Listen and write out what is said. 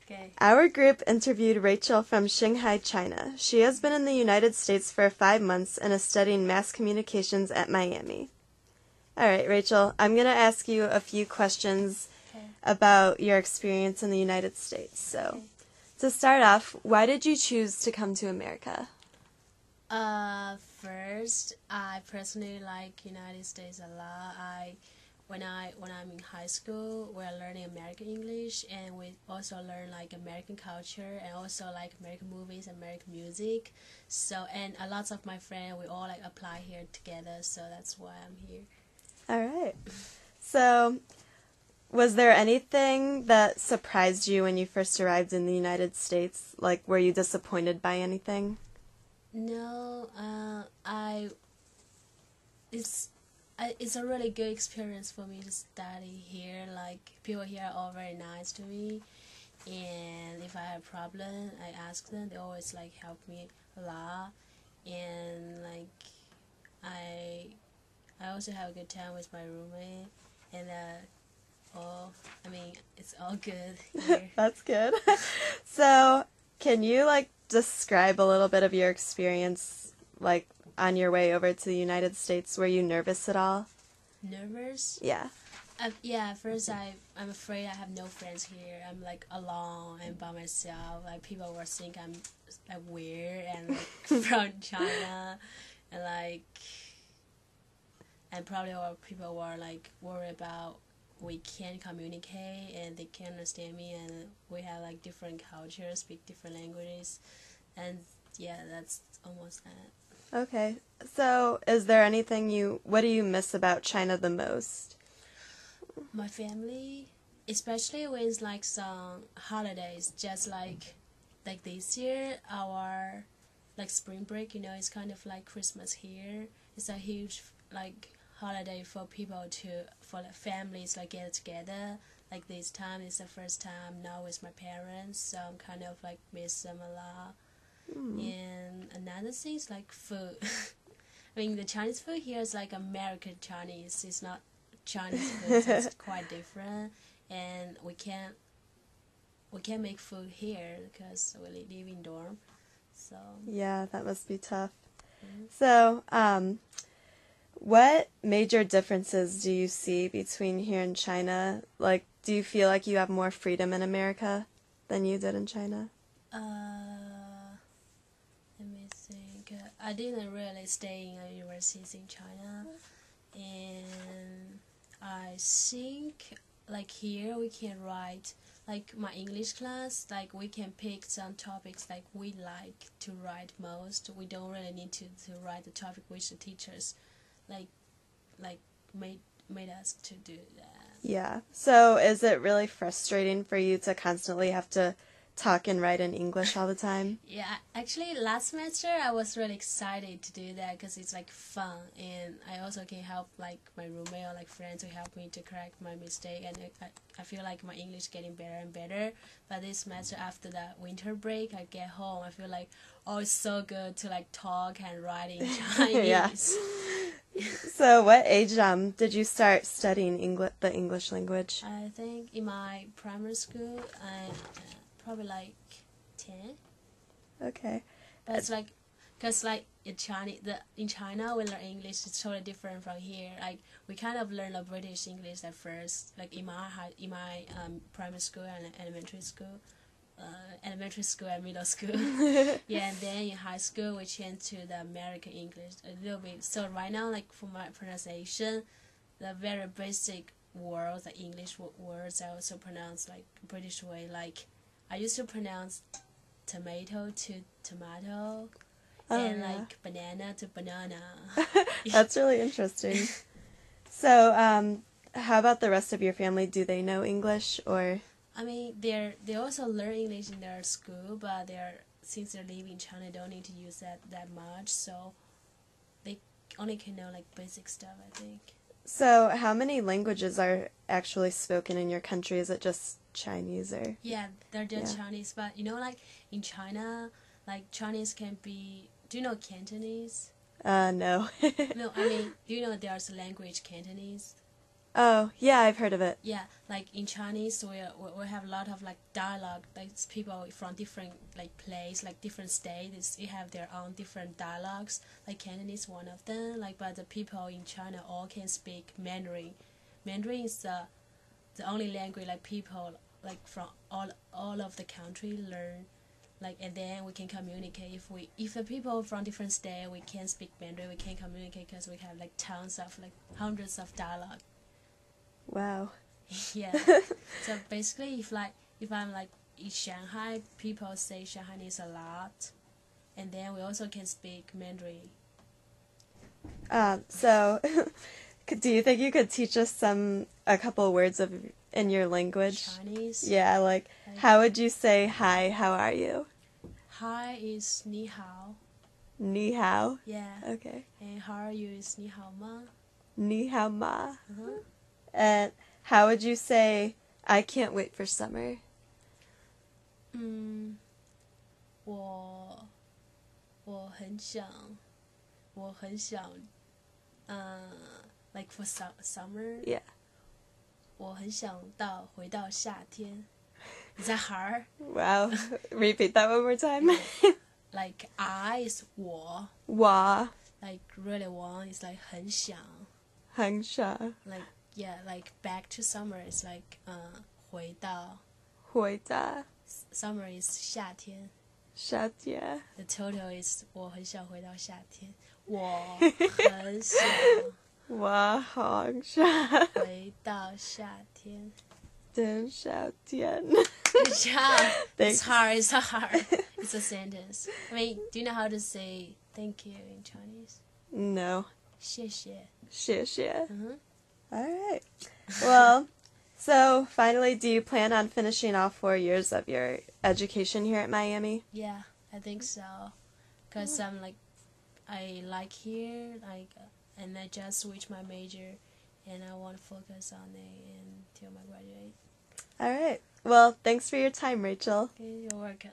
Okay. Our group interviewed Rachel from Shanghai, China. She has been in the United States for 5 months and is studying mass communications at Miami. All right, Rachel, I'm going to ask you a few questions about your experience in the United States. So, to start off, why did you choose to come to America? First, I personally like United States a lot. When I'm in high school, we're learning American English, and we also learn like American culture and also like American movies, American music. So, and a lot of my friends, we all like apply here together. So that's why I'm here. All right. So, was there anything that surprised you when you first arrived in the United States? Like, were you disappointed by anything? No, it's a really good experience for me to study here. Like, people here are all very nice to me, and if I have a problem, I ask them. They always like help me a lot, and like I I also have a good time with my roommate, and it's all good here. That's good. So, can you like describe a little bit of your experience, like on your way over to the United States? Were you nervous at all? Nervous? Yeah. Yeah, at first I'm afraid I have no friends here. I'm like alone and by myself. Like people will think I'm like weird and like from China, and probably all people were like worried about we can't communicate and they can't understand me, and we have like different cultures, speak different languages, and yeah, that's almost that. Okay. So, is there anything what do you miss about China the most? My family, especially with like some holidays, just like this year, our like spring break, it's kind of like Christmas here. It's a huge like holiday for the families like get together. Like this time is the first time now with my parents, so I'm kind of like miss them a lot. And another thing is like food. I mean, the Chinese food here is like American Chinese. It's not Chinese food, so it's quite different. And we can't make food here because we live in dorm. So Yeah, that must be tough. So, what major differences do you see between here and China? Like, do you feel like you have more freedom in America than you did in China? Let me think. I didn't really stay in universities in China, and I think like here we can write like my English class. Like we can pick some topics like we like to write most. We don't really need to write the topic which the teachers like made us to do that. Yeah. So, is it really frustrating for you to constantly have to talk and write in English all the time? Yeah, actually last semester I was really excited to do that because it's like fun, and I also can help like my roommate or like friends to help me to correct my mistake, and I feel like my English getting better and better. But this semester after the winter break, I get home, I feel like, oh, it's so good to like talk and write in Chinese. So, what age did you start studying the English language? I think in my primary school, I probably like 10. Okay. But it's like, cause like in China we learn English. It's totally different from here. Like we kind of learn a British English at first. Like in my primary school and elementary school and middle school. Yeah, and then in high school we changed to the American English a little bit. So right now, like for my pronunciation, the very basic words, the English words, I also pronounce like British way. Like I used to pronounce tomato to tomato, and like banana to banana. That's really interesting. So, how about the rest of your family? Do they know English or? I mean, they also learn English in their school, but since they're living in China, they don't need to use that much, so they only can know like basic stuff, I think. So, how many languages are actually spoken in your country? Is it just Chinese or? Yeah, they're just Chinese, but like in China, like Chinese can be. Do you know Cantonese? No. No, I mean, do you know there's a language Cantonese? Oh, yeah, I've heard of it. Yeah, like in Chinese, we have a lot of like dialogue. Like people from different like place, like different states, they have their own different dialogues. Like Cantonese is one of them. Like, but the people in China all can speak Mandarin. Mandarin is the only language like people like from all of the country learn. Like, and then we can communicate. If the people from different state we can speak Mandarin, we can communicate because we have like tons of like hundreds of dialogue. Wow. Yeah. So basically, if I'm like in Shanghai, people say Shanghainese a lot, and then we also can speak Mandarin. So, do you think you could teach us a couple words in your language? Chinese. Yeah, like how would you say hi? How are you? Hi is ni hao. Ni hao. Yeah. Okay. And how are you is ni hao ma. Ni hao ma. Uh-huh. And how would you say I can't wait for summer? 我很想like for summer. Yeah. 我很想回到夏天. Is that hard? Wow. Repeat that one more time. Like I is 我. Wa. Like really want is like 很想. 很想. Like yeah, like back to summer is like 回到. 回到. Summer is 夏天. 夏天. The total is 我很想回到夏天. 我很想我很想回到夏天. 等夏天. Good job. Thanks. It's hard. It's hard. It's a sentence. I mean, do you know how to say thank you in Chinese? No. 谢谢. 谢谢. Mm-hmm. All right. Well, so finally, do you plan on finishing all 4 years of your education here at Miami? Yeah, I think so. Because I'm like, I like here, like, and I just switched my major, and I want to focus on it until I graduate. All right. Well, thanks for your time, Rachel. Okay, you're welcome.